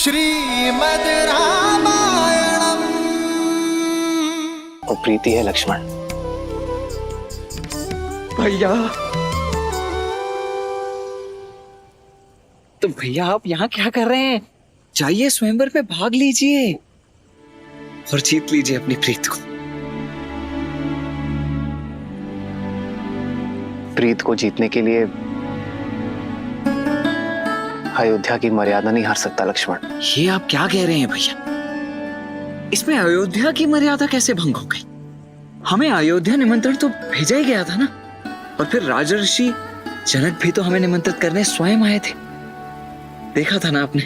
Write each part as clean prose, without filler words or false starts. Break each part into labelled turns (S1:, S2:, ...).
S1: श्रीमद् रामायणम।
S2: वो प्रीति है लक्ष्मण।
S3: भैया, तो भैया आप यहाँ क्या कर रहे हैं? जाइए स्वयंवर में भाग लीजिए और जीत लीजिए अपनी प्रीत को।
S2: प्रीत को जीतने के लिए अयोध्या की मर्यादा नहीं हार सकता लक्ष्मण।
S3: ये आप क्या कह रहे हैं भैया? इसमें अयोध्या की मर्यादा कैसे भंग हो गई? हमें अयोध्या निमंत्रण तो भेजा ही गया था ना। और फिर राजर्षि जनक भी तो हमें निमंत्रित करने स्वयं आए थे, देखा था ना आपने।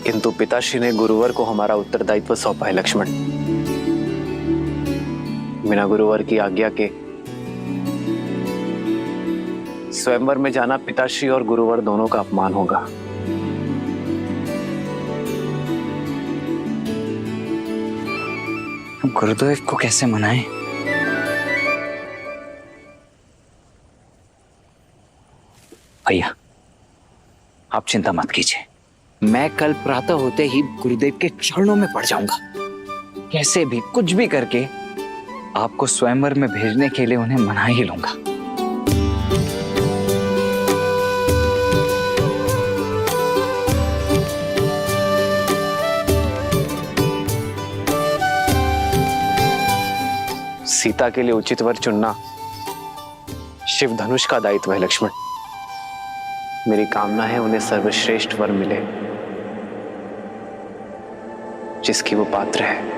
S2: किंतु पिताश्री ने गुरुवर को हमारा उत्तरदायित्व सौंपा है लक्ष्मण। बिना गुरुवर की आज्ञा के स्वयंवर में जाना पिताश्री और गुरुवर दोनों का अपमान होगा।
S3: गुरुदेव को कैसे मनाएं? भैया आप चिंता मत कीजिए, मैं कल प्रातः होते ही गुरुदेव के चरणों में पड़ जाऊंगा। कैसे भी कुछ भी करके आपको स्वयंवर में भेजने के लिए उन्हें मना ही लूंगा।
S2: सीता के लिए उचित वर चुनना शिव धनुष का दायित्व है लक्ष्मण। मेरी कामना है उन्हें सर्वश्रेष्ठ वर मिले जिसकी वो पात्र है।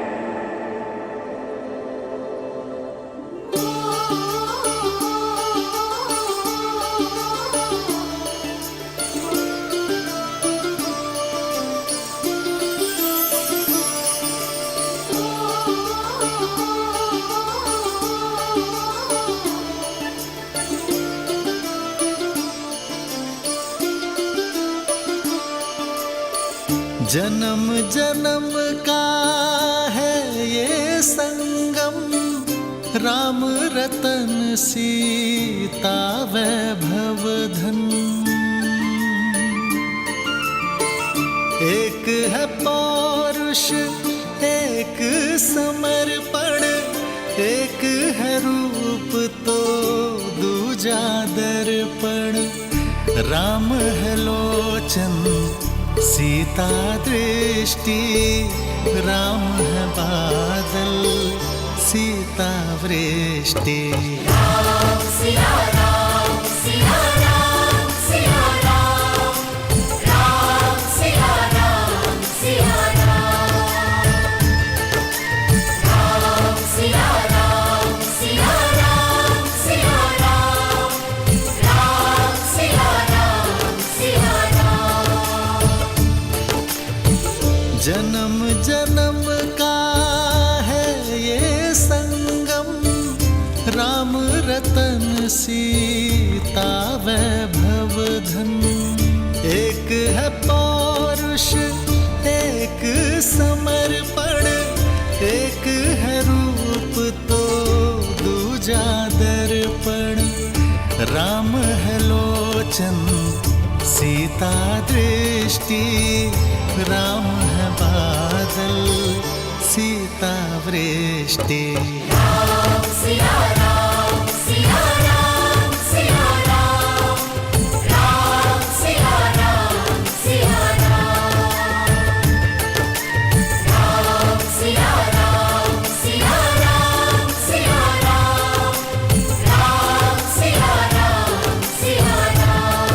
S1: जन्म जन्म का है ये संगम, राम रतन सीता वैभव धन। एक है पौरुष एक समर्पण, एक है रूप तो दूजा दर्पण। राम है लोचन सीता दृष्टि, राम है बादल सीता वृष्टि।
S4: राम सिया राम सिया राम सिया राम, राम सिया राम सिया राम, राम सिया राम सिया राम सिया राम, राम सिया राम सिया राम।
S1: जन्म जन्म का है ये संगम, राम रतन सीता वैभव धन। एक है पौरुष एक समर्पण, एक है रूप तो दूजा दर्पण। राम है लोचन सीता दृष्टि, राम है बादल सीता वृष्टि।
S4: राम सिया राम सिया राम सिया राम, राम सिया राम सिया राम, राम सिया राम सिया राम सिया राम, राम सिया राम सिया राम।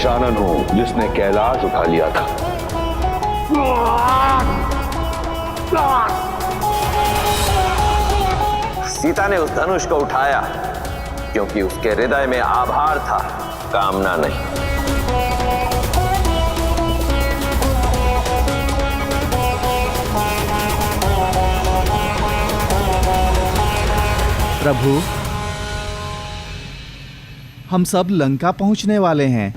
S5: दशानन हूं जिसने कैलाश उठा लिया था।
S6: सीता ने उस धनुष को उठाया क्योंकि उसके हृदय में आभार था, कामना नहीं।
S7: प्रभु, हम सब लंका पहुंचने वाले हैं।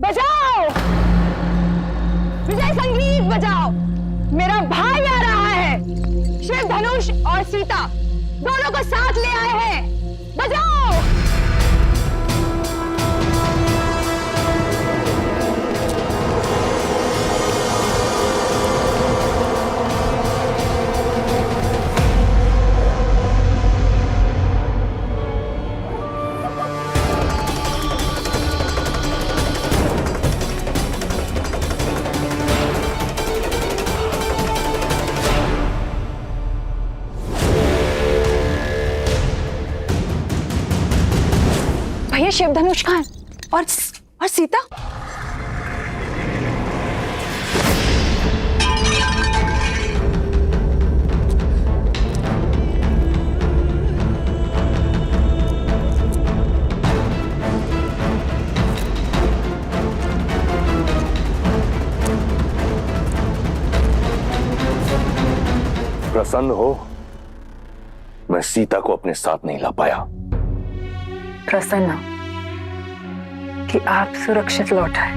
S8: बजाओ, विजय संगीत बजाओ। मेरा भाई आ रहा है। शिव धनुष और सीता दोनों को साथ ले आए हैं। बजाओ। भैया शिव धनुष कहाँ है? और सीता?
S5: प्रसन्न हो, मैं सीता को अपने साथ नहीं ला पाया।
S8: प्रसन्न कि आप सुरक्षित लौट आए,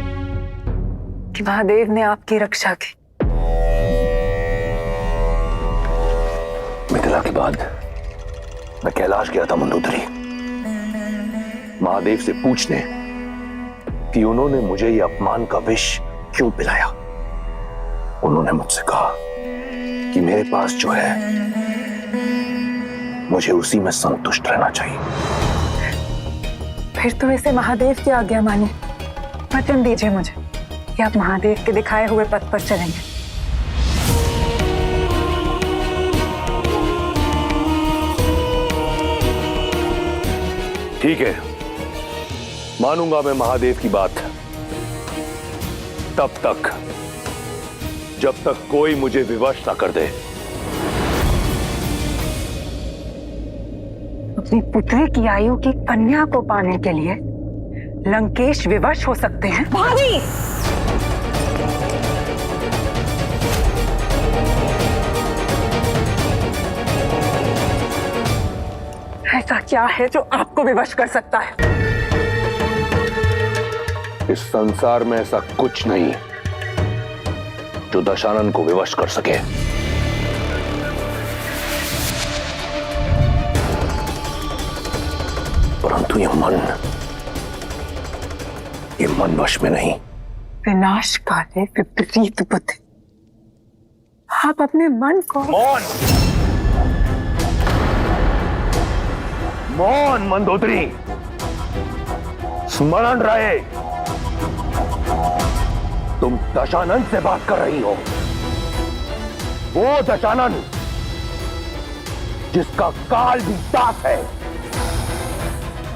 S8: कि महादेव ने आपकी रक्षा की।
S5: मिथिला के बाद मैं कैलाश गया था मंदोदरी, महादेव से पूछने कि उन्होंने मुझे ये अपमान का विष क्यों पिलाया। उन्होंने मुझसे कहा कि मेरे पास जो है मुझे उसी में संतुष्ट रहना चाहिए।
S8: फिर तो इसे महादेव की आज्ञा मानिए। वचन दीजिए मुझे कि आप महादेव के दिखाए हुए पथ पर चलेंगे।
S5: ठीक है, मानूंगा मैं महादेव की बात, तब तक जब तक कोई मुझे विवश ना कर दे।
S8: अपनी पुत्री की आयु की कन्या को पाने के लिए लंकेश विवश हो सकते हैं। भाभी! ऐसा क्या है जो आपको विवश कर सकता है?
S5: इस संसार में ऐसा कुछ नहीं जो दशानन को विवश कर सके। परंतु ये मन वश में नहीं।
S8: विनाश काले विपरीत बुद्धि। आप अपने मन को
S5: मौन मंदोदरी, स्मरण रहे तुम दशानन से बात कर रही हो। वो दशानन जिसका काल भी दास है।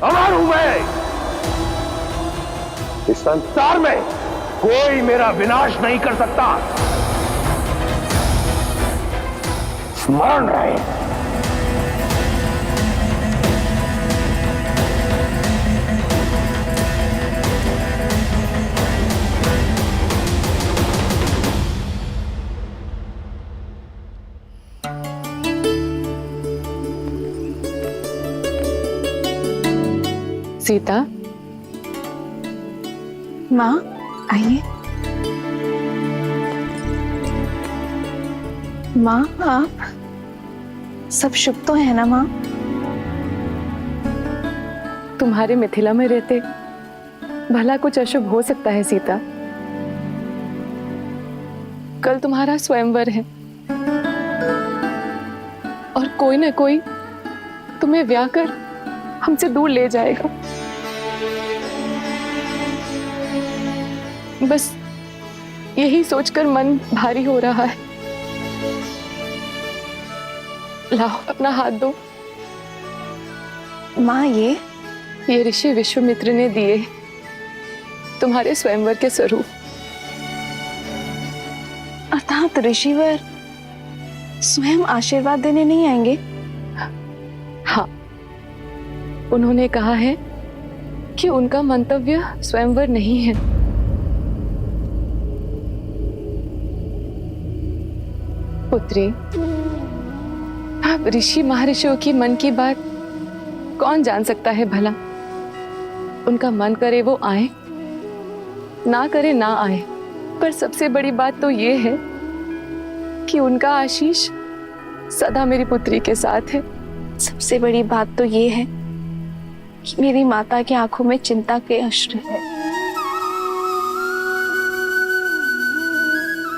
S5: अमर हूं मैं। इस संसार में कोई मेरा विनाश नहीं कर सकता। स्मरण रहे।
S9: सीता, माँ आइए। माँ, आप सब शुभ तो है ना माँ? तुम्हारे मिथिला में रहते भला कुछ अशुभ हो सकता है सीता? कल तुम्हारा स्वयंवर है और कोई न कोई तुम्हें ब्याह कर हमसे दूर ले जाएगा। बस यही सोचकर मन भारी हो रहा है। लाओ अपना हाथ दो।
S8: माँ,
S9: ये ऋषि विश्वामित्र ने दिए तुम्हारे स्वयंवर के स्वरूप।
S8: अर्थात ऋषिवर स्वयं आशीर्वाद देने नहीं आएंगे?
S9: हाँ, उन्होंने कहा है कि उनका मंतव्य स्वयंवर नहीं है। पुत्री, अब ऋषि महर्षियों की मन की बात कौन जान सकता है भला। उनका मन करे वो आए, ना करे ना आए, पर सबसे बड़ी बात तो ये है कि उनका आशीष सदा मेरी पुत्री के साथ है।
S8: सबसे बड़ी बात तो ये है कि मेरी माता की आंखों में चिंता के अश्रु है।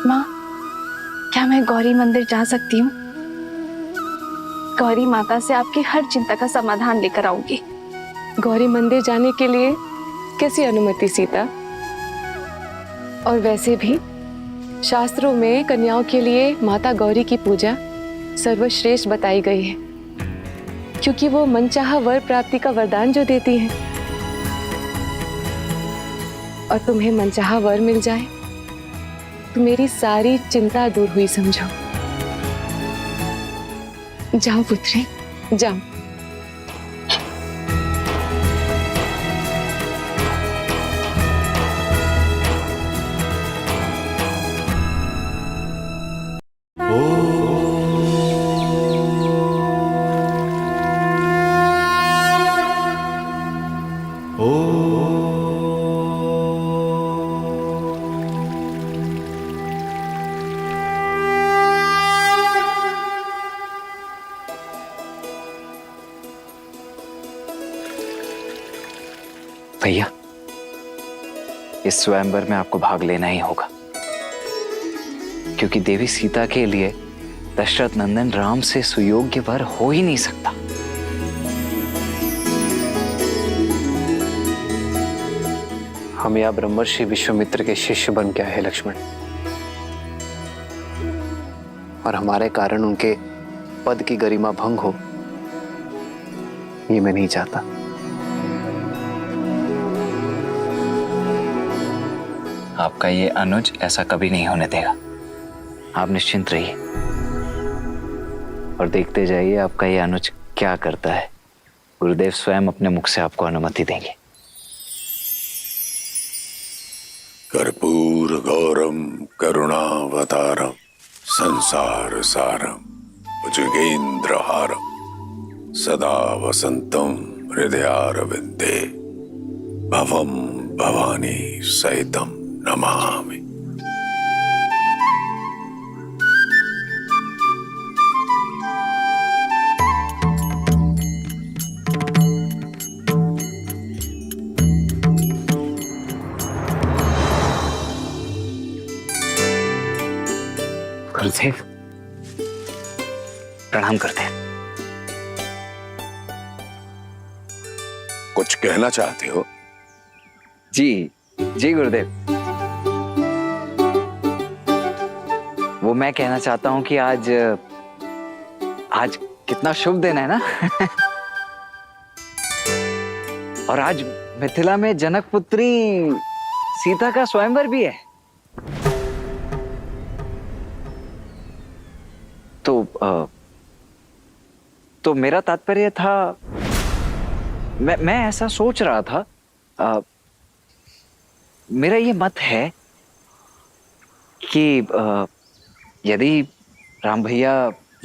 S8: माँ, क्या मैं गौरी मंदिर जा सकती हूँ? गौरी माता से आपकी हर चिंता का समाधान लेकर आऊंगी।
S9: गौरी मंदिर जाने के लिए कैसी अनुमति सीता? और वैसे भी शास्त्रों में कन्याओं के लिए माता गौरी की पूजा सर्वश्रेष्ठ बताई गई है, क्योंकि वो मनचाहा वर प्राप्ति का वरदान जो देती है। और तुम्हें मनचाहा वर मिल जाए तो मेरी सारी चिंता दूर हुई समझो। जाओ पुत्री, जाओ।
S3: भैया, इस स्वयंवर में आपको भाग लेना ही होगा, क्योंकि देवी सीता के लिए दशरथ नंदन राम से सुयोग्य वर हो ही नहीं सकता।
S2: हम या ब्रह्मर्षि विश्वामित्र के शिष्य बन के आए हैं लक्ष्मण, और हमारे कारण उनके पद की गरिमा भंग हो, ये मैं नहीं चाहता।
S3: आपका ये अनुज ऐसा कभी नहीं होने देगा। आप निश्चिंत रहिए और देखते जाइए आपका ये अनुज क्या करता है। गुरुदेव स्वयं अपने मुख से आपको अनुमति देंगे।
S10: कर्पूर गौरम करुणावतारम संसार सारम भुजगेन्द्रहारम सदा वसंतम हृदयारविंदे भवम भवानी सहितम नमामि।
S3: गुरुदेव प्रणाम करते हैं।
S10: कुछ कहना चाहते हो?
S3: जी जी गुरुदेव, वो मैं कहना चाहता हूं कि आज कितना शुभ दिन है ना। और आज मिथिला में जनक पुत्री सीता का स्वयंवर भी है। तो मेरा तात्पर्य था, मैं ऐसा सोच रहा था, मेरा ये मत है कि यदि राम भैया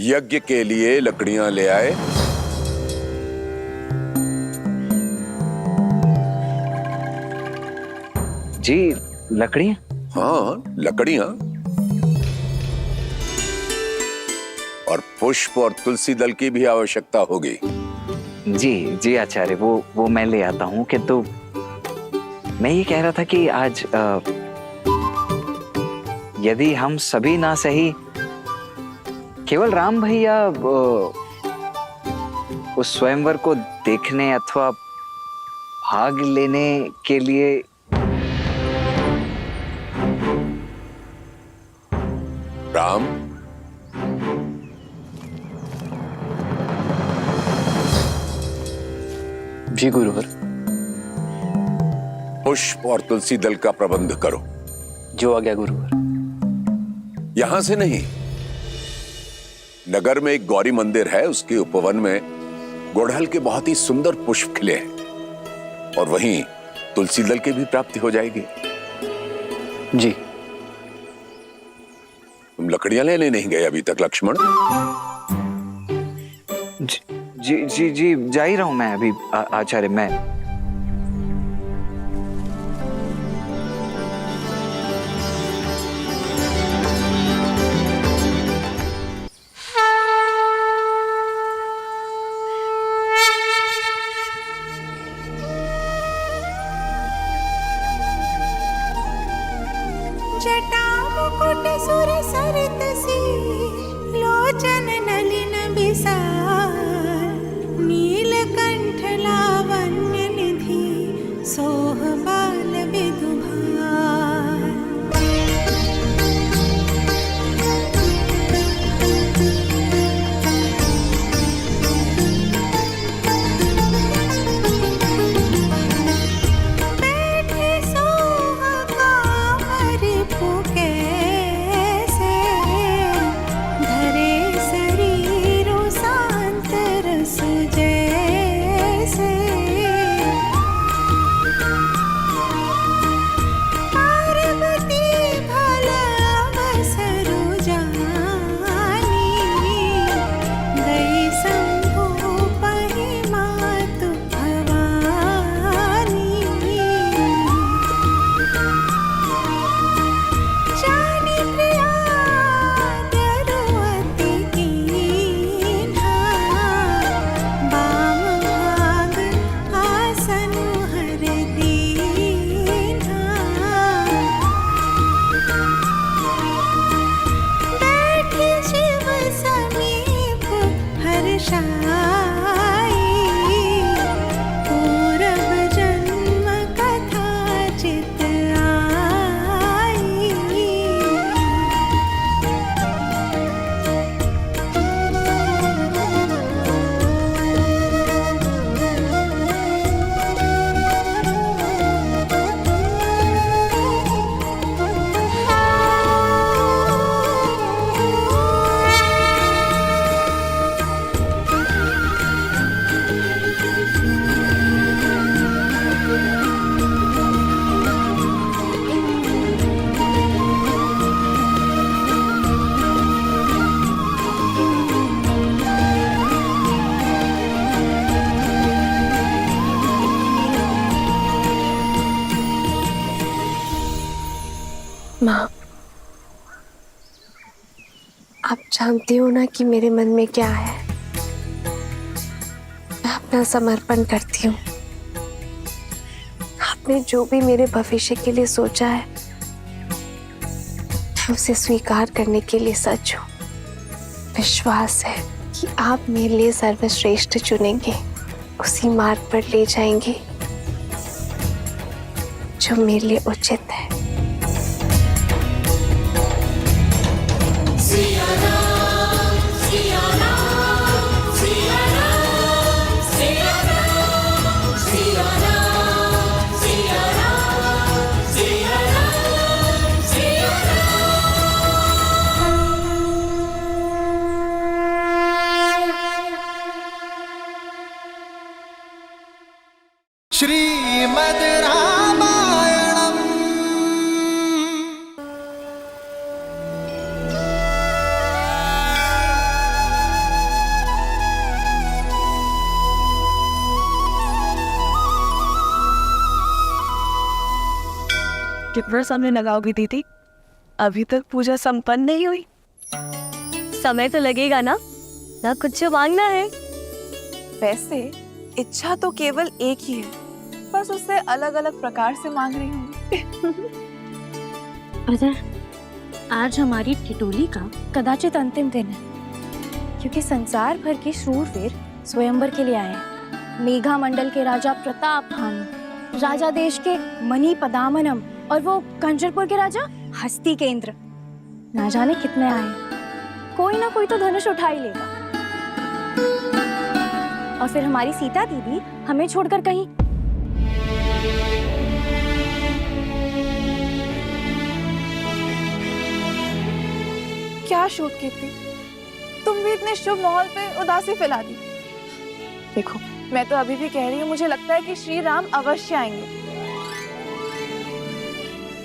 S10: यज्ञ के लिए लकड़ियां ले आए।
S3: जी लकड़ियां?
S10: हाँ, लकड़ियां और पुष्प और तुलसी दल की भी आवश्यकता होगी।
S3: जी जी आचार्य, वो मैं ले आता हूँ। किंतु मैं ये कह रहा था कि आज यदि हम सभी ना सही, केवल राम भैया उस स्वयंवर को देखने अथवा भाग लेने के लिए
S10: राम,
S2: जी गुरुवर।
S10: पुष्प और तुलसी दल का प्रबंध करो।
S2: जो आ गया गुरुवर।
S10: यहां से नहीं, नगर में एक गौरी मंदिर है, उसके उपवन में गुड़हल के बहुत ही सुंदर पुष्प खिले हैं और वहीं तुलसी दल की भी प्राप्ति हो जाएगी।
S2: जी।
S10: तुम लकड़ियां लेने नहीं गए अभी तक लक्ष्मण?
S3: जी जी जी, जा ही रहा हूं मैं अभी आचार्य। मैं
S4: जटा मुकुट सुर सरित सी लोचन नलिन बिसार नीलकंठ लावण्य निधि सोह बाल विदुभार। बैठे सोह कामर पुकैसे धरे शरीरो शांत रस जैसे। पार्वती भला अवसरु जानी गई शंभु पहि मातु भवानी। जानी प्रिया दरुअति कीन्हा बाम भाग आसन हर दीन्हा। बैठी शिव समीप हर्षाई पूरब जन्म कथा चित आई।
S9: माँ, आप जानती हो ना कि मेरे मन में क्या है। मैं अपना समर्पण करती हूँ। आपने जो भी मेरे भविष्य के लिए सोचा है, मैं उसे स्वीकार करने के लिए सच हूँ। विश्वास है कि आप मेरे लिए सर्वश्रेष्ठ चुनेंगे, उसी मार्ग पर ले जाएंगे जो मेरे लिए उचित है।
S4: सिया राम सिया राम सिया राम सिया राम सिया राम सिया राम सिया राम सिया
S1: श्रीमद् रामायणम्।
S8: कितना समय लगाओगी दीदी? अभी तक पूजा संपन्न नहीं हुई। समय तो लगेगा ना कुछ मांगना है।
S11: वैसे इच्छा तो केवल एक ही है, बस उससे अलग अलग प्रकार से मांग रही हूँ।
S12: अगर आज हमारी ठिठोली का कदाचित अंतिम दिन है, क्योंकि संसार भर के शूरवीर स्वयंवर के लिए आए हैं। मेघा मंडल के राजा प्रताप भानु, राजा देश के मणि पदामनम और वो कंचरपुर के राजा हस्तिकेंद्र। ना जाने कितने आए हैं। कोई ना कोई तो धनुष उठा ही लेगा। और फिर हमारी सीता दीदी हमें छोड़कर कहीं।
S11: क्या शूट की थी, तुम भी इतने शुभ माहौल पे उदासी फैला दी। देखो, मैं तो अभी भी कह रही हूँ, मुझे लगता है कि श्री राम अवश्य आएंगे।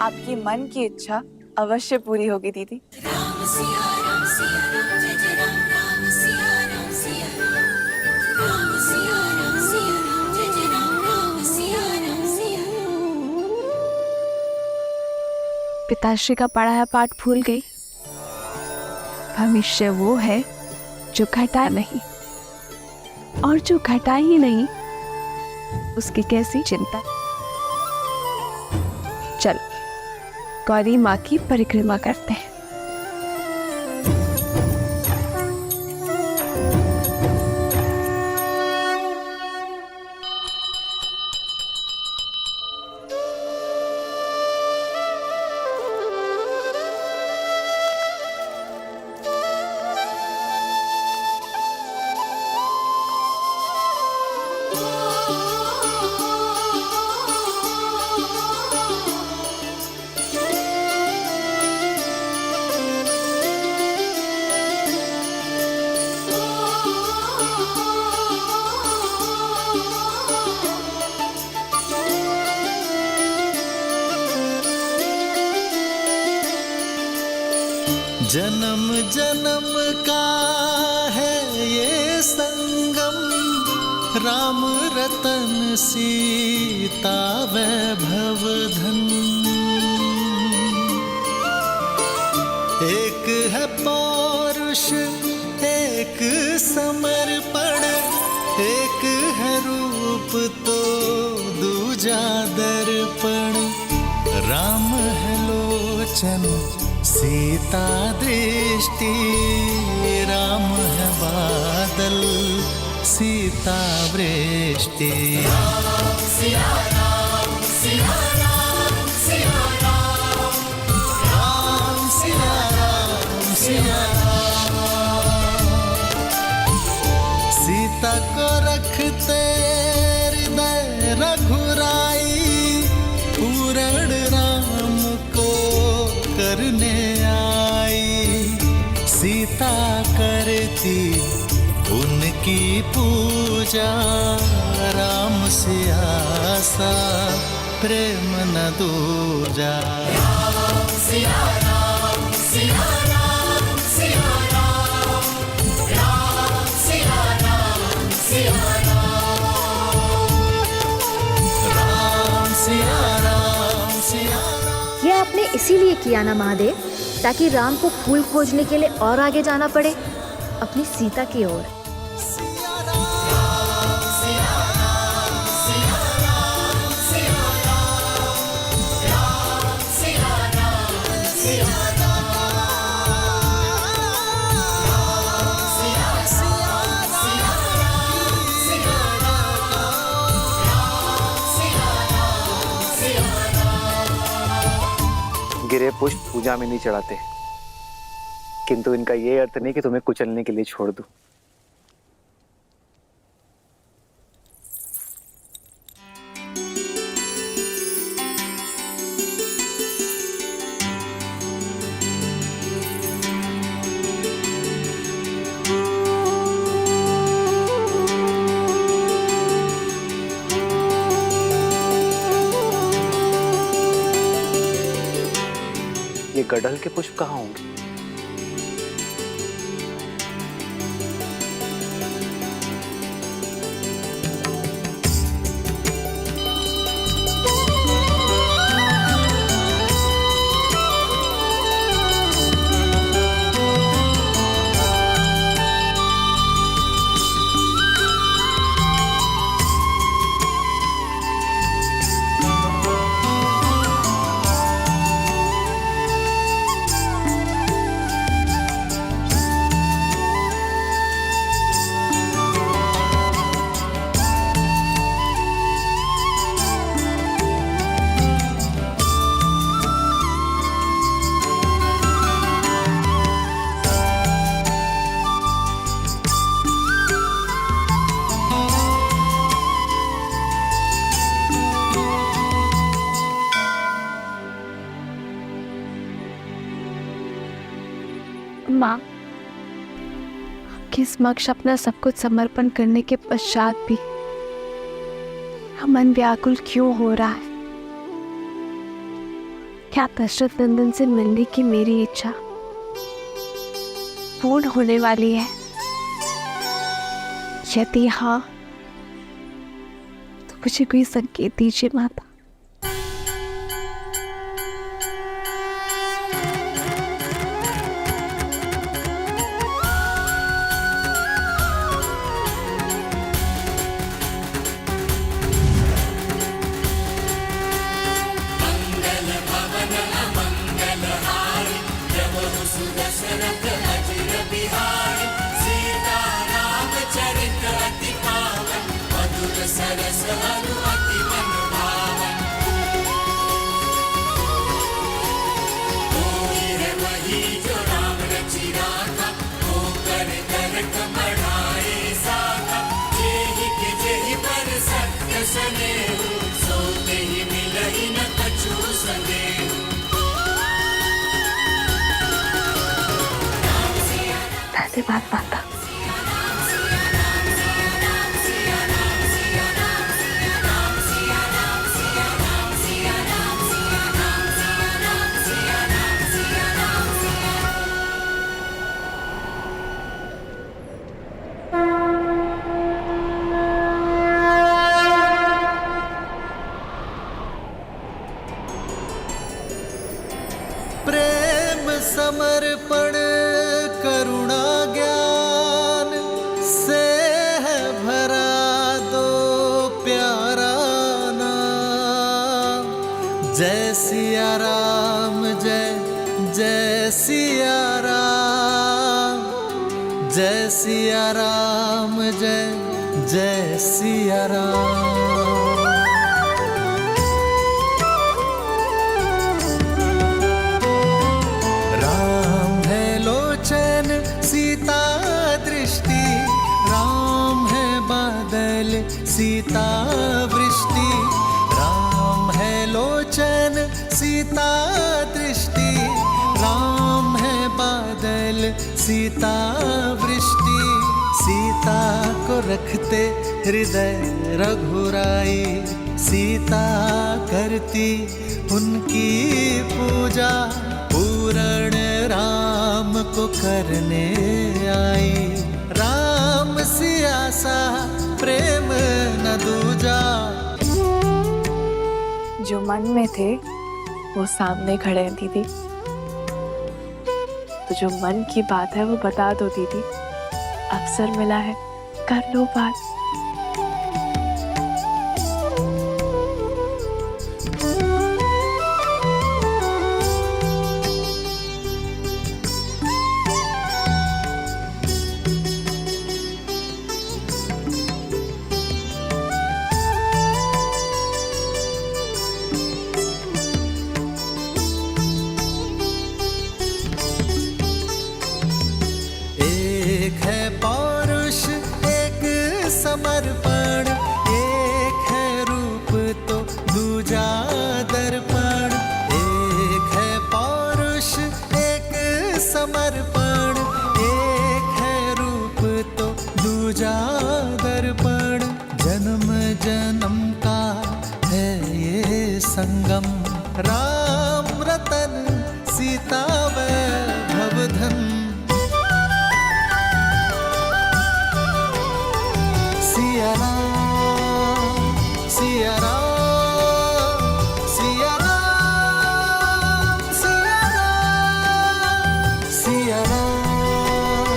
S11: आपकी मन की इच्छा अवश्य पूरी होगी दीदी।
S4: राम सिया राम सिया राम जय जय राम राम सिया राम सिया राम राम सिया राम सिया राम जय जय राम राम सिया राम सिया राम।
S8: पिताश्री का पढ़ाया पाठ भूल गई। भविष्य वो है जो घटा नहीं, और जो घटा ही नहीं उसकी कैसी चिंता। चलो गौरी माँ की परिक्रमा करते हैं।
S1: जन्म जन्म का है ये संगम, राम रतन सीता वैभव धन। एक है पौरुष एक समर्पण, एक है रूप तो दूजा दर्पण। राम है लोचन सीता दृष्टि, राम है बादल सीता वृष्टि।
S4: राम सिया राम सिया राम सिया राम
S1: राम सिया राम सिया राम। सीता को रखते हृदय रघुराई, पूर्ण राम को करने आई। सीता करती उनकी पूजा, राम सिया सा प्रेम न दूजा।
S4: राम सिया राम सिया राम सिया राम राम सिया राम सिया राम
S1: राम सिया राम सिया राम।
S12: ये आपने इसीलिए किया ना महादेव, ताकि राम को फूल खोजने के लिए और आगे जाना पड़े अपनी सीता की ओर।
S2: गिरे पुष्प पूजा में नहीं चढ़ाते, किंतु इनका ये अर्थ नहीं कि तुम्हें कुचलने के लिए छोड़ दूं। ये गड़हल के पुष्प कहाँ होंगे?
S8: माँ, आपके समक्ष अपना सब कुछ समर्पण करने के पश्चात भी मन व्याकुल क्यों हो रहा है? क्या दशरथ नंदन से मिलने की मेरी इच्छा पूर्ण होने वाली है? यदि हाँ, तो मुझे कोई संकेत दीजिए माता। धन्यवाद माता।
S1: प्रेम समर्पण करुणा ज्ञान से है भरा दो प्यारा नाम। जय सिया राम, जय जय सिया राम, जय सिया राम, जय जय सिया राम। सीता दृष्टि, राम है बादल सीता वृष्टि। राम है लोचन सीता दृष्टि, राम है बादल सीता वृष्टि। सीता को रखते हृदय रघुराई, सीता करती उनकी पूजा। पूर्ण राम को करने आई, राम सिया सा प्रेम न दूजा।
S11: जो मन में थे वो सामने खड़े हैं दीदी, तो जो मन की बात है वो बता दो दीदी। अवसर मिला है, कर लो बात।
S1: समर्पण एक है रूप तो दूजा दर्पण। एक है पौरुष एक समर्पण, एक है रूप तो दूजा दर्पण। जन्म जन्म का है ये संगम, राम रतन सीता वैभव धन। सिया राम, सिया राम, सिया राम, सिया राम, सिया राम,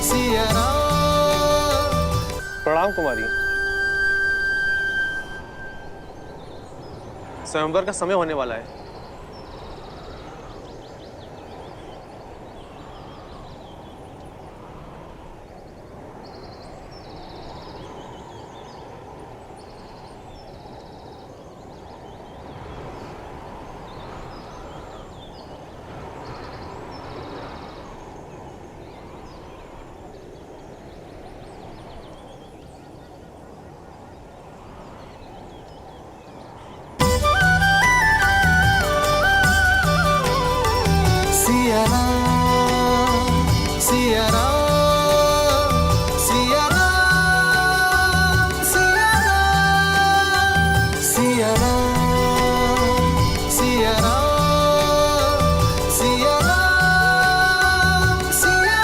S1: सिया राम।
S2: प्रणाम कुमारी। स्वयंवर का समय होने वाला है।
S1: सिया राम सिया राम सिया राम सिया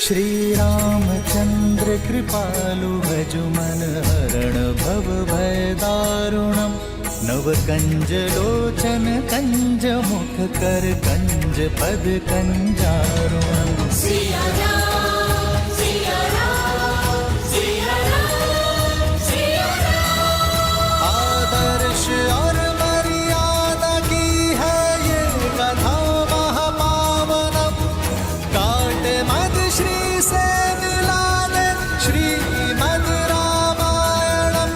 S1: श्री रामचंद्र कृपालु भजुमन हरण भव भय दारुणम नव कंज लोचन कंज मुख कर कंज पद कंजारुणम
S4: सिया राम सिया राम सिया राम सिया राम।
S1: आदर्श और मर्यादा की है ये कथा महापावनम काट मद श्री से मिला दे श्रीमद् रामायणम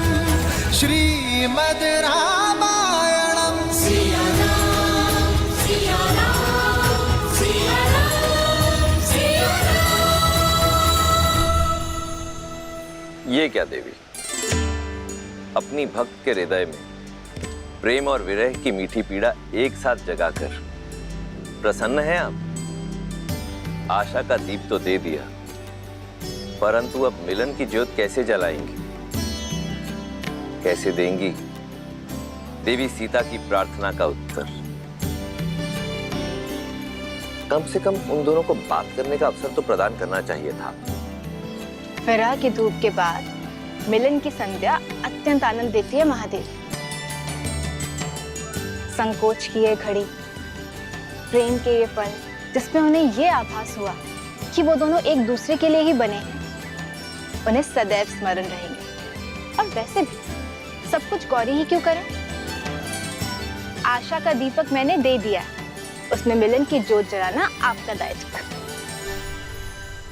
S1: श्रीमद् रामायणम
S4: सिया राम सिया राम सिया राम सिया राम।
S6: ये क्या देवी, अपनी भक्त के हृदय में प्रेम और विरह की मीठी पीड़ा एक साथ जगाकर प्रसन्न है आप? आशा का दीप तो दे दिया, परंतु अब मिलन की ज्योत कैसे जलाएंगी, कैसे देंगी देवी सीता की प्रार्थना का उत्तर? कम से कम उन दोनों को बात करने का अवसर तो प्रदान करना चाहिए था।
S12: विरह की धूप के बाद मिलन की संध्या अत्यंत आनंद देती है महादेव। संकोच की ये घड़ी, प्रेम के ये पल जिसमें उन्हें ये आभास हुआ कि वो दोनों एक दूसरे के लिए ही बने हैं, उन्हें सदैव स्मरण रहेंगे। और वैसे भी सब कुछ गौरी ही क्यों करे? आशा का दीपक मैंने दे दिया, उसमें मिलन की ज्योत जलाना आपका दायित्व।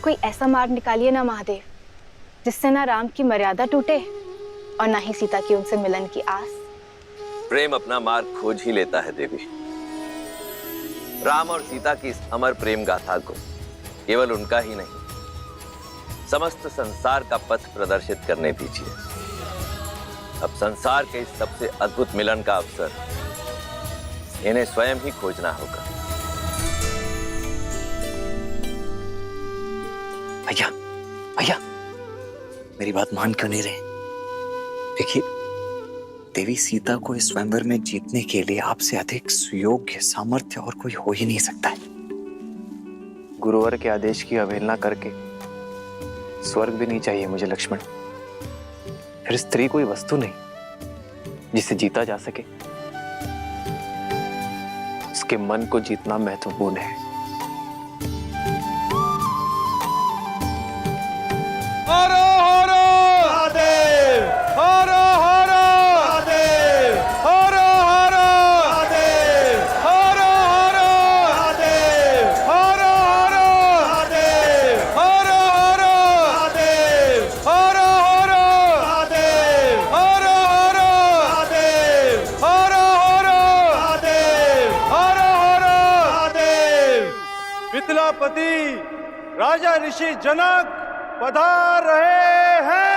S12: कोई ऐसा मार्ग निकालिए ना महादेव, जिससे ना राम की मर्यादा टूटे और ना ही सीता की उनसे मिलन की आस।
S6: प्रेम अपना मार्ग खोज ही लेता है देवी। राम और सीता की इस अमर प्रेम गाथा को केवल उनका ही नहीं, समस्त संसार का पथ प्रदर्शित करने दीजिए। अब संसार के इस सबसे अद्भुत मिलन का अवसर इन्हें स्वयं ही खोजना होगा।
S3: भैया भैया, मेरी बात मान क्यों नहीं रहे? देखिए, देवी सीता को इस स्वयंवर में जीतने के लिए आपसे अधिक सुयोग्य सामर्थ्य और कोई हो ही नहीं सकता है।
S2: गुरुवर के आदेश की अवहेलना करके स्वर्ग भी नहीं चाहिए मुझे लक्ष्मण। फिर स्त्री कोई वस्तु नहीं जिसे जीता जा सके, उसके मन को जीतना महत्वपूर्ण है।
S1: हरो हरो महादेव, हरो हरो महादेव, हरो हरो महादेव, हरो हरो महादेव, हरो हरो महादेव, हरो हरो महादेव, हरो हरो महादेव, हरो हरो महादेव, हरो हरो महादेव, हरो हरो महादेव। मिथिलापति राजा ऋषि जनक पधार रहे हैं।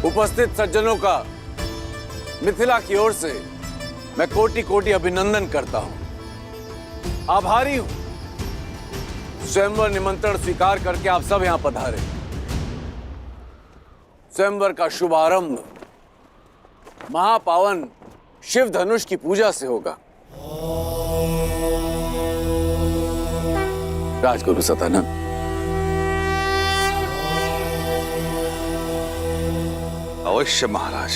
S10: उपस्थित सज्जनों का मिथिला की ओर से मैं कोटि कोटि अभिनंदन करता हूं। आभारी हूं स्वयंवर निमंत्रण स्वीकार करके आप सब यहां पधारे। स्वयंवर का शुभारंभ महापावन शिव धनुष की पूजा से होगा। राजगुरु सतानंद,
S1: अवश्य महाराज।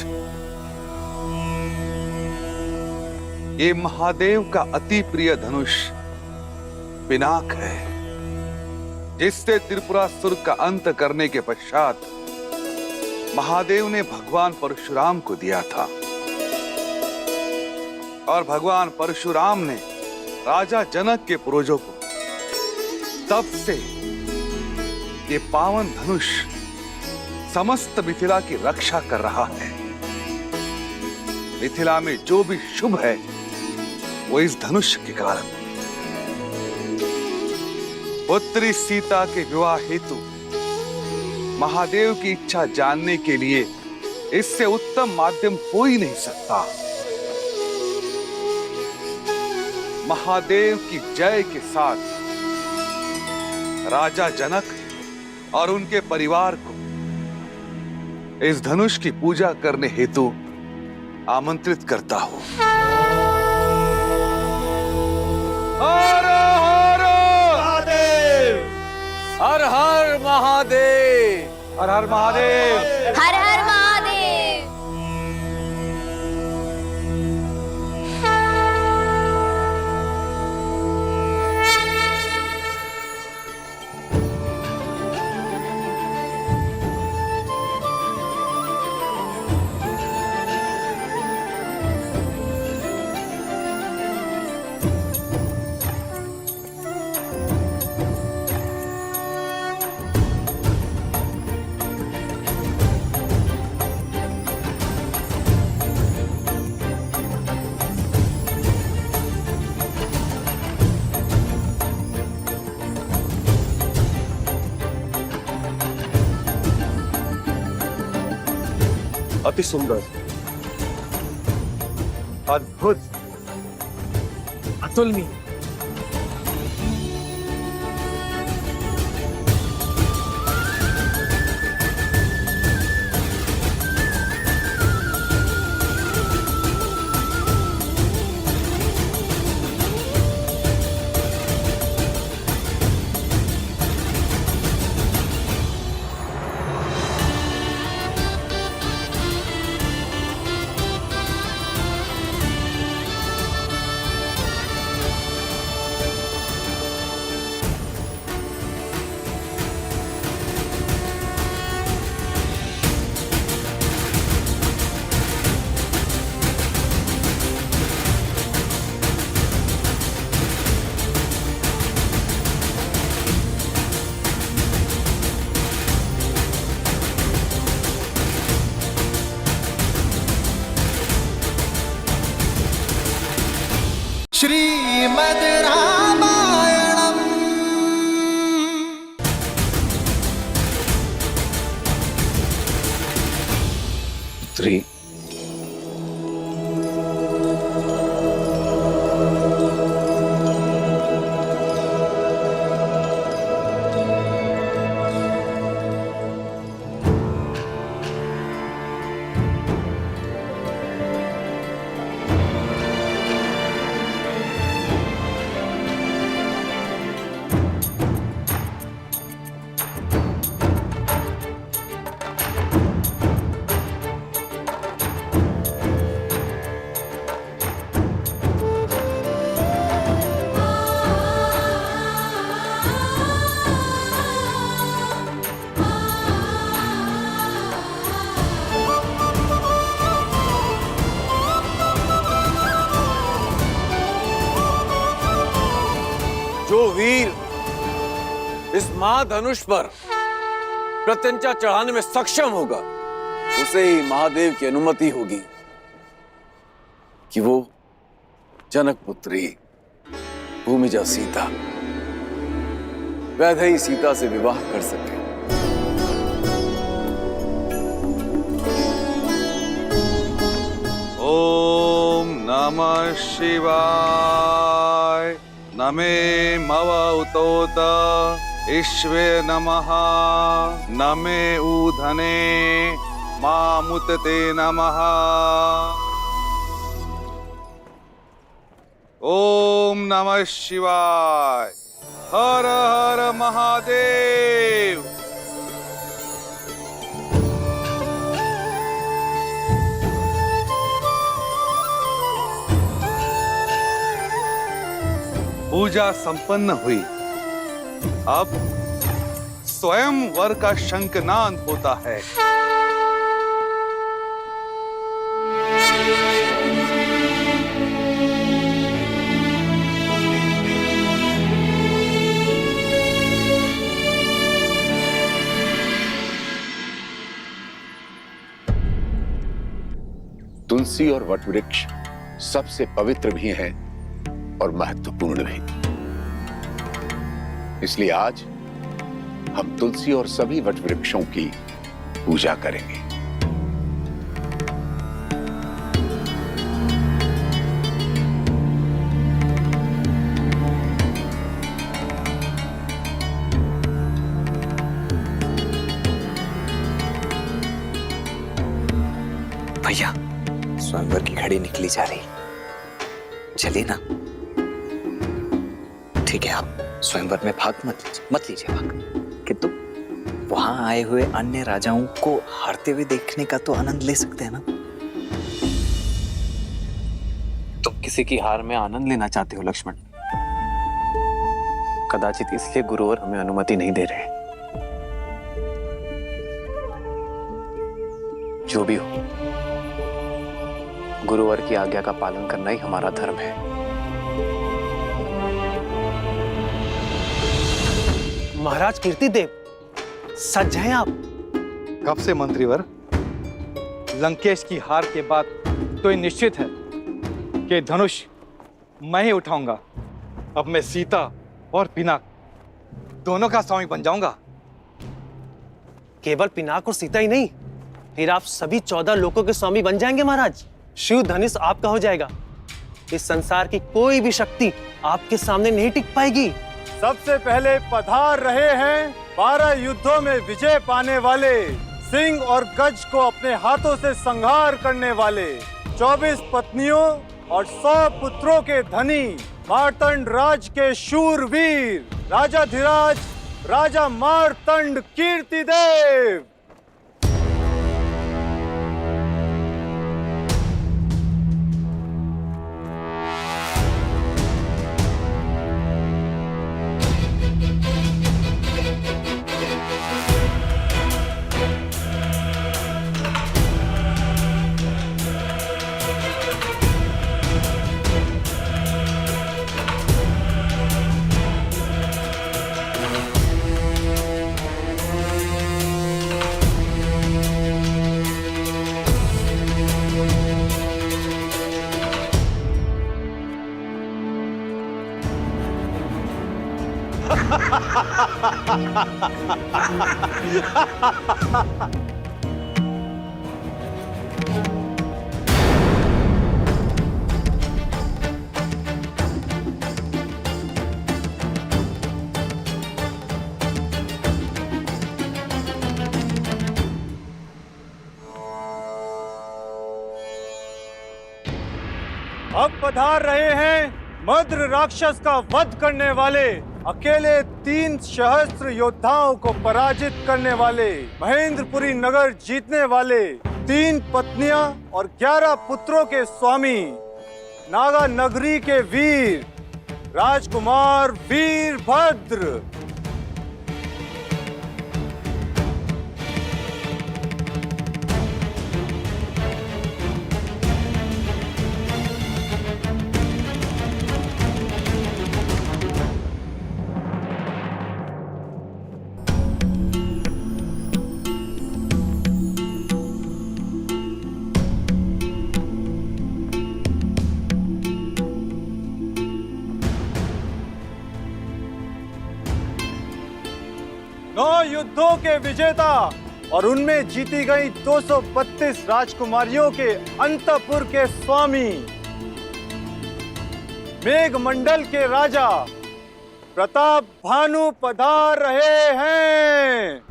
S1: ये महादेव का अति प्रिय धनुष पिनाक है, जिससे त्रिपुरासुर का अंत करने के पश्चात महादेव ने भगवान परशुराम को दिया था, और भगवान परशुराम ने राजा जनक के पूर्वजों को। तब से ये पावन धनुष समस्त मिथिला की रक्षा कर रहा है। मिथिला में जो भी शुभ है वो इस धनुष के कारण। पुत्री सीता के विवाह हेतु महादेव की इच्छा जानने के लिए इससे उत्तम माध्यम हो ही नहीं सकता। महादेव की जय के साथ राजा जनक और उनके परिवार को इस धनुष की पूजा करने हेतु आमंत्रित करता हूं। हर हर महादेव,
S10: हर हर महादेव,
S1: हर हर महादेव,
S12: हर हर महादेव।
S5: अति सुंदर, अद्भुत, अतुलनीय।
S7: श्रीमद् रामायणम्।
S5: पुत्री,
S10: जो वीर इस महाधनुष पर प्रत्यंचा चढ़ाने में सक्षम होगा, उसे ही महादेव की अनुमति होगी कि वो जनक पुत्री भूमिजा सीता, वैदेही सीता से विवाह कर सके।
S1: ओम नमः शिवाय। नमे मव उतोत ईश्वे नमः। नमे ऊधने मामुतते नमः। ओम नमः शिवाय। हर हर महादेव। पूजा संपन्न हुई। अब स्वयं वर का शंखनाद होता है।
S5: तुलसी और वटवृक्ष सबसे पवित्र भी हैं और महत्वपूर्ण भी। इसलिए आज हम तुलसी और सभी वटवृक्षों की पूजा करेंगे।
S3: भैया, स्वयंवर की घड़ी निकली जा रही, चलिए ना। ठीक है, आप स्वयंवर में भाग मत लीजिए भाग, किंतु वहां आए हुए अन्य राजाओं को हारते हुए देखने का तो आनंद ले सकते हैं ना।
S2: तुम किसी की हार में आनंद लेना चाहते हो लक्ष्मण। कदाचित इसलिए गुरुवर हमें अनुमति नहीं दे रहे। जो भी हो, गुरुवर की आज्ञा का पालन करना ही हमारा धर्म है।
S13: महाराज कीर्तिदेव, सच हैं आप?
S14: कब से मंत्रीवर? लंकेश की हार के बाद तो ये निश्चित है कि धनुष मैं ही उठाऊंगा। अब मैं सीता और पिनाक दोनों का स्वामी बन जाऊंगा।
S13: केवल पिनाक और सीता ही नहीं, फिर आप सभी 14 लोकों के स्वामी बन जाएंगे महाराज। शिव धनुष आपका हो जाएगा। इस संसार की कोई भी शक्ति आपके सामने नहीं टिक पाएगी।
S15: सबसे पहले पधार रहे हैं 12 युद्धों में विजय पाने वाले, सिंह और गज को अपने हाथों से संहार करने वाले, 24 पत्नियों और 100 पुत्रों के धनी, मार्तंड राज के शूरवीर, राजाधिराज राजा मार्तंड कीर्तिदेव। अब पधार रहे हैं मद्र राक्षस का वध करने वाले, अकेले 3 सहस्त्र योद्धाओं को पराजित करने वाले, महेंद्रपुरी नगर जीतने वाले, 3 पत्नियां और 11 पुत्रों के स्वामी, नागा नगरी के वीर, राजकुमार वीरभद्र। युद्धों के विजेता और उनमें जीती गई 232 राजकुमारियों के अंतपुर के स्वामी, मेघमंडल के राजा प्रताप भानु पधार रहे हैं।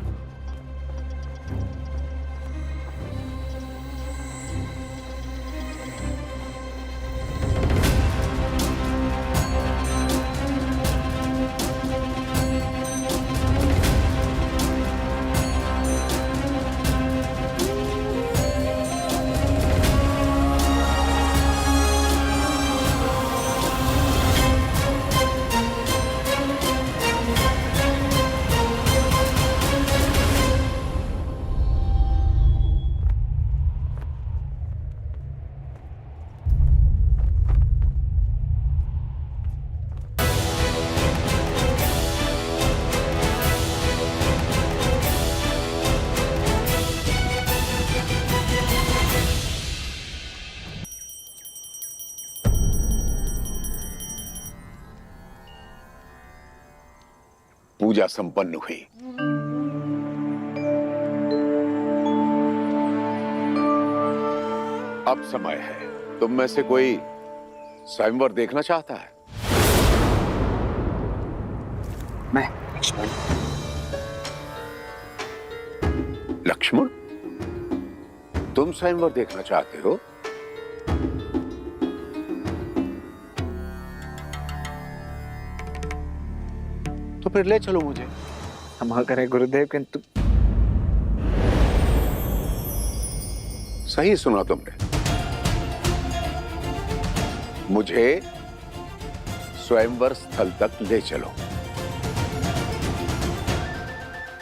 S5: पूजा संपन्न हुई। अब समय है, तुम में से कोई स्वयंवर देखना चाहता है?
S3: मैं लक्ष्मण।
S5: लक्ष्मण, तुम स्वयंवर देखना चाहते हो? तो फिर ले चलो मुझे।
S3: क्षमा करें गुरुदेव, किंतु
S5: सही सुना तुमने, मुझे स्वयंवर स्थल तक ले चलो।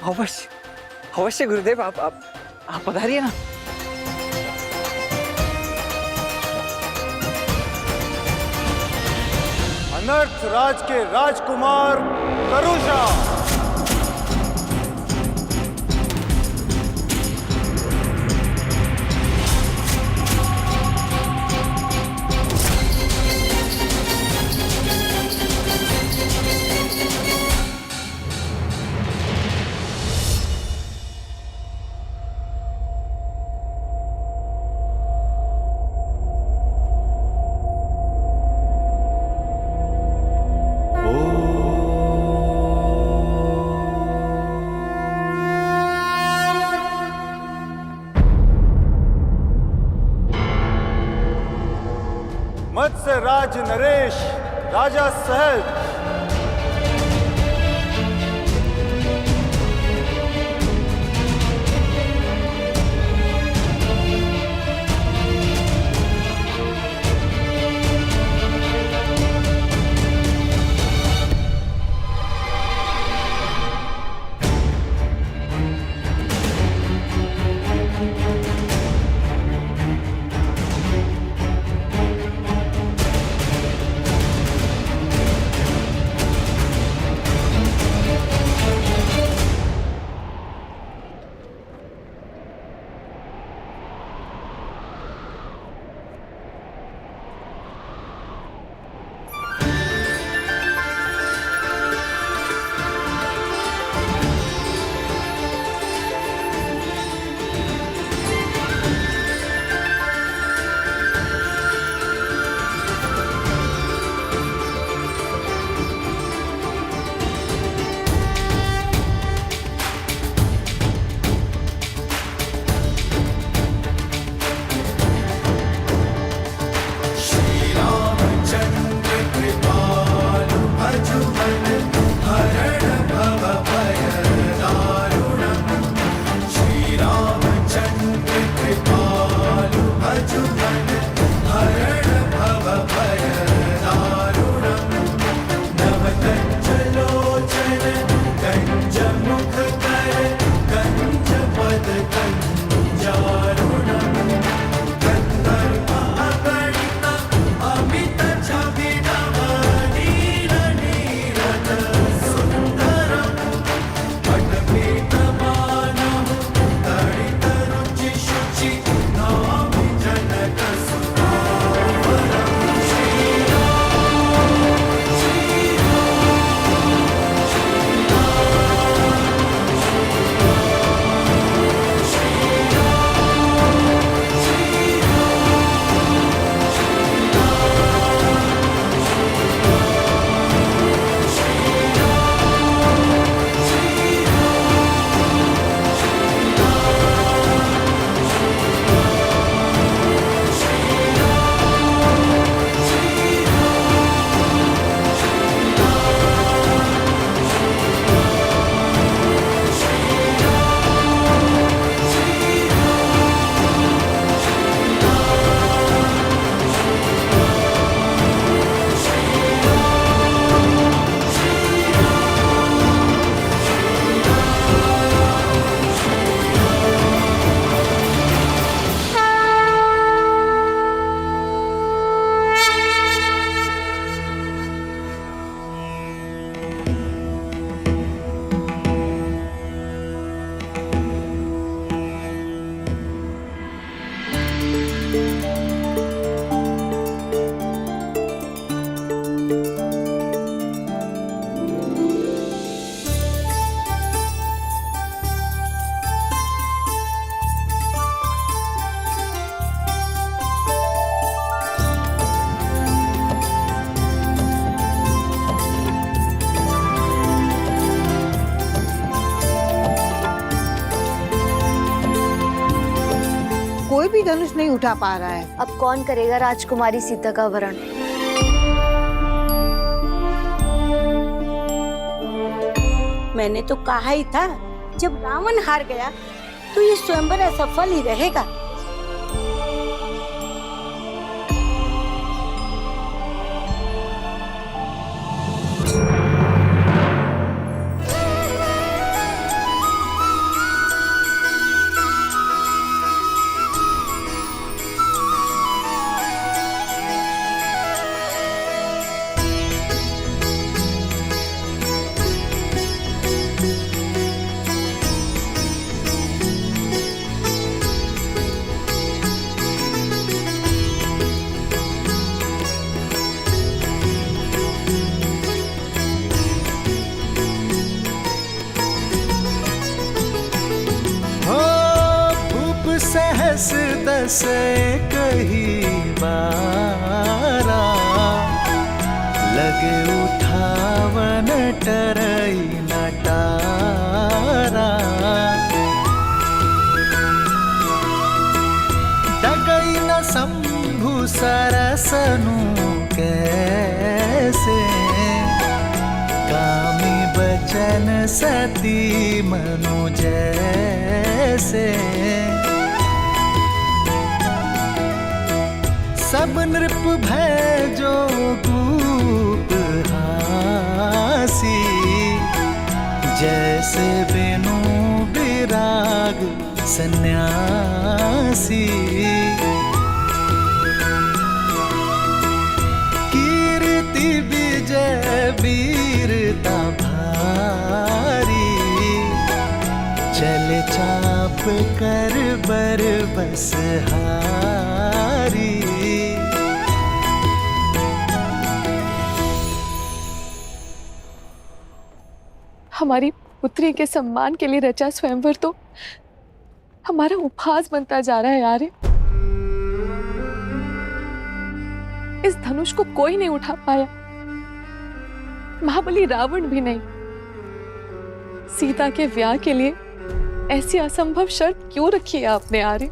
S3: अवश्य अवश्य गुरुदेव, आप पधारिए ना।
S15: अनर्थ राज के राजकुमार करुषा। मत्स्य राज नरेश, राजा सहज।
S16: कोई भी धनुष नहीं उठा पा रहा है।
S12: अब कौन करेगा राजकुमारी सीता का वरण?
S16: मैंने तो कहा ही था, जब रावण हार गया तो ये स्वयंवर असफल ही रहेगा।
S7: सहस दस कही बारा, लगे उठावन टरई नटारा। डगई न शंभु सरसनु कैसे, कामी बचन सती मनु जैसे। सब नृप भय जो कूप हासी, जैसे बेनु विराग सन्यासी। कीर्ति विजय वीरता भारी, चल चाप कर बर बस हारी।
S9: हमारी पुत्री के सम्मान के लिए रचा स्वयंवर तो हमारा उपहास बनता जा रहा है यार। इस धनुष को कोई नहीं उठा पाया, महाबली रावण भी नहीं। सीता के विवाह के लिए ऐसी असंभव शर्त क्यों रखी है आपने आर्य?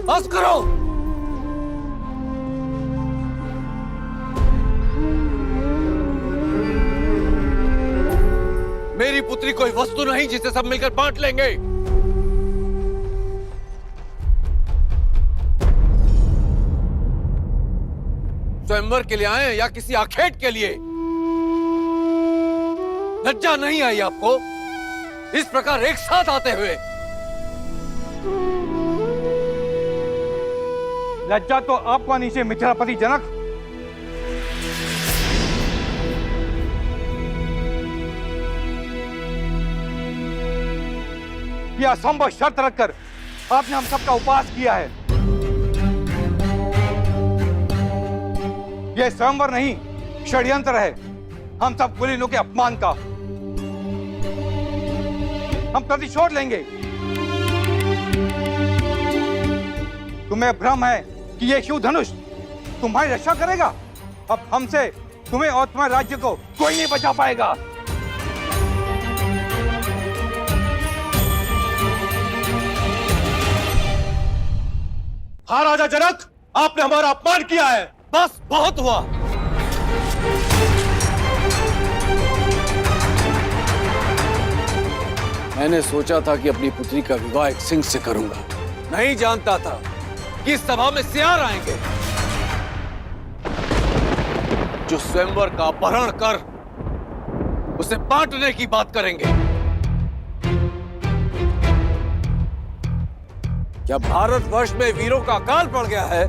S10: बस करो। मेरी पुत्री कोई वस्तु नहीं जिसे सब मिलकर बांट लेंगे। स्वयंवर के लिए आए या किसी आखेट के लिए? लज्जा नहीं आई आपको इस प्रकार एक साथ आते हुए?
S14: लज्जा तो आपको आनी चाहिए मिथिलापति जनक। यह असंभव शर्त रखकर आपने हम सबका उपवास किया है। यह स्वयंवर नहीं, षड्यंत्र है हम सब कुलीनों के अपमान का। हम प्रतिशोध लेंगे। तुम्हें भ्रम है कि यह शिव धनुष तुम्हारी रक्षा करेगा। अब हमसे तुम्हें और तुम्हारे राज्य को कोई नहीं बचा पाएगा।
S10: हाँ राजा जनक, आपने हमारा अपमान किया है। बस बहुत हुआ। मैंने सोचा था कि अपनी पुत्री का विवाह एक सिंह से करूंगा, नहीं जानता था कि इस सभा में सियार आएंगे जो स्वयंवर का अपहरण कर उसे बांटने की बात करेंगे। क्या भारतवर्ष में वीरों का अकाल पड़ गया है?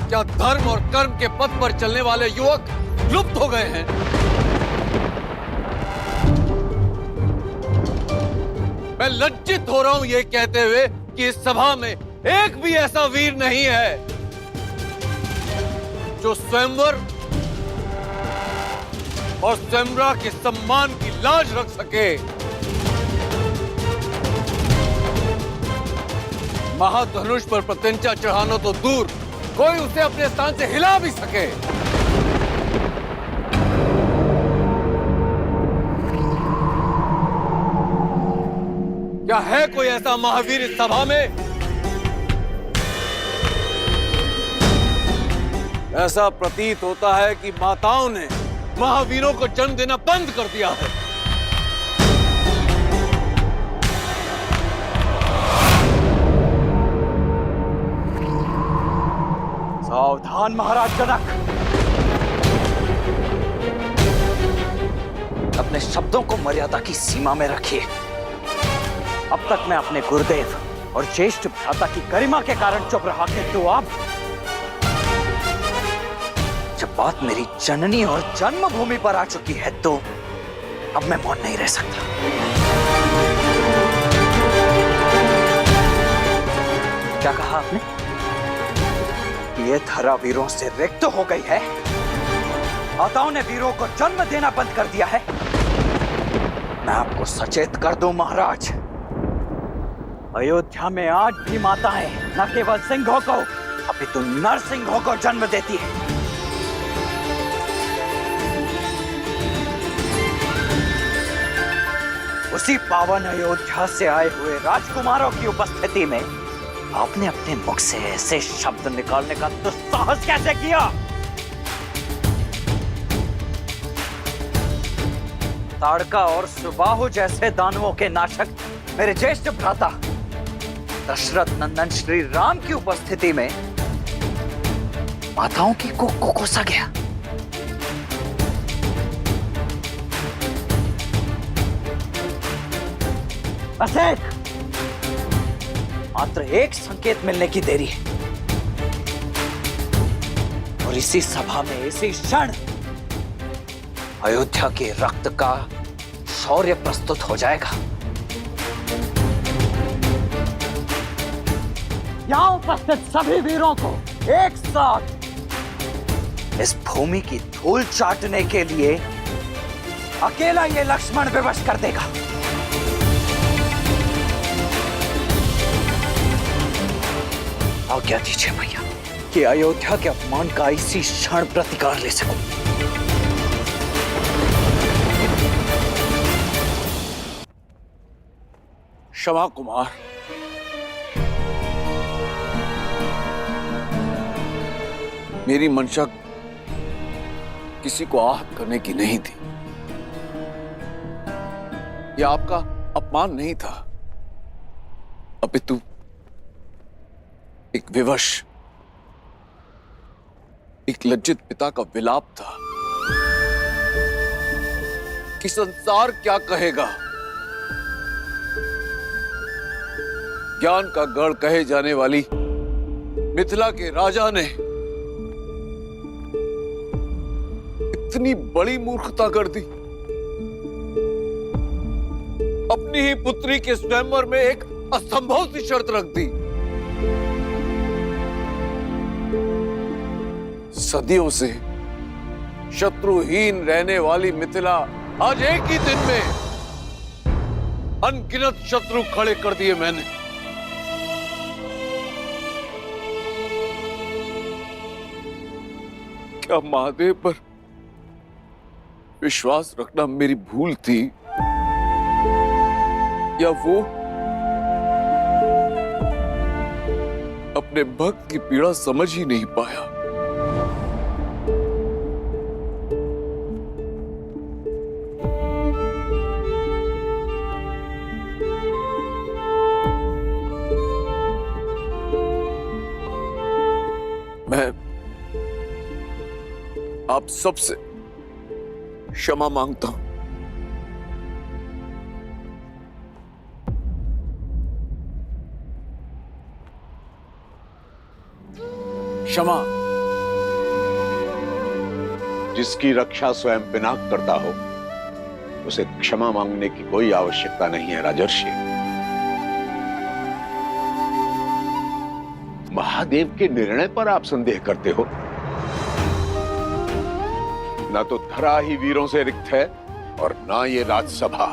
S10: क्या धर्म और कर्म के पथ पर चलने वाले युवक लुप्त हो गए हैं? मैं लज्जित हो रहा हूं ये कहते हुए कि इस सभा में एक भी ऐसा वीर नहीं है जो स्वयंवर और स्वयंवरा के सम्मान की लाज रख सके। महाधनुष पर प्रत्यंचा चढ़ाना तो दूर, कोई उसे अपने स्थान से हिला भी सके। क्या है कोई ऐसा महावीर इस सभा में? ऐसा प्रतीत होता है कि माताओं ने महावीरों को जन्म देना बंद कर दिया है।
S3: सावधान महाराज जनक, अपने शब्दों को मर्यादा की सीमा में रखिए। अब तक मैं अपने गुरुदेव और ज्येष्ठ भ्राता की गरिमा के कारण चुप रहा, किंतु अब जब बात मेरी जननी और जन्मभूमि पर आ चुकी है तो अब मैं मौन नहीं रह सकता। क्या कहा आपने? ये धरा वीरों से रिक्त हो गई है? माताओं ने वीरों को जन्म देना बंद कर दिया है? मैं आपको सचेत कर दूं महाराज, अयोध्या में आज भी माताएं न केवल सिंहों को अपितु नरसिंहों को जन्म देती है। उसी पावन अयोध्या से आए हुए राजकुमारों की उपस्थिति में आपने अपने मुख से ऐसे शब्द निकालने का दुस्साहस कैसे किया? ताड़का और सुबाहु जैसे दानवों के नाशक मेरे ज्येष्ठ भ्राता दशरथ नंदन श्री राम की उपस्थिति में माताओं की को कोसा गया। बस मात्र एक संकेत मिलने की देरी है और इसी सभा में इसी क्षण अयोध्या के रक्त का शौर्य प्रस्तुत हो जाएगा। यहां उपस्थित सभी वीरों को एक साथ इस भूमि की धूल चाटने के लिए अकेला ये लक्ष्मण विवश कर देगा। आज्ञा दीजिए भैया कि अयोध्या के अपमान का इसी क्षण प्रतिकार ले सकूं।
S10: क्षमा कुमार, मेरी मंशा किसी को आहत करने की नहीं थी। यह आपका अपमान नहीं था, अपितु एक विवश, एक लज्जित पिता का विलाप था कि संसार क्या कहेगा। ज्ञान का गढ़ कहे जाने वाली मिथिला के राजा ने इतनी बड़ी मूर्खता कर दी। अपनी ही पुत्री के स्वयंवर में एक असंभव सी शर्त रख दी। सदियों से शत्रुहीन रहने वाली मिथिला आज एक ही दिन में अनगिनत शत्रु खड़े कर दिए मैंने। क्या महादेव पर विश्वास रखना मेरी भूल थी, या वो अपने भक्त की पीड़ा समझ ही नहीं पाया? मैं आप सबसे क्षमा मांगता हूं। क्षमा।
S5: जिसकी रक्षा स्वयं पिनाक करता हो उसे क्षमा मांगने की कोई आवश्यकता नहीं है राजर्षि। महादेव के निर्णय पर आप संदेह करते हो? ना तो धरा ही वीरों से रिक्त है और ना ये राजसभा।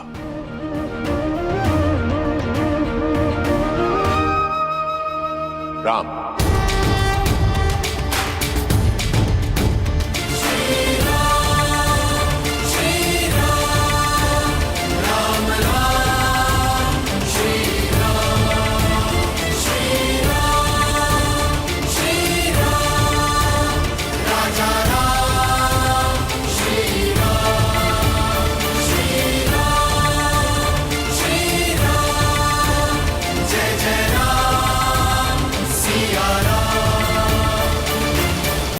S5: राम,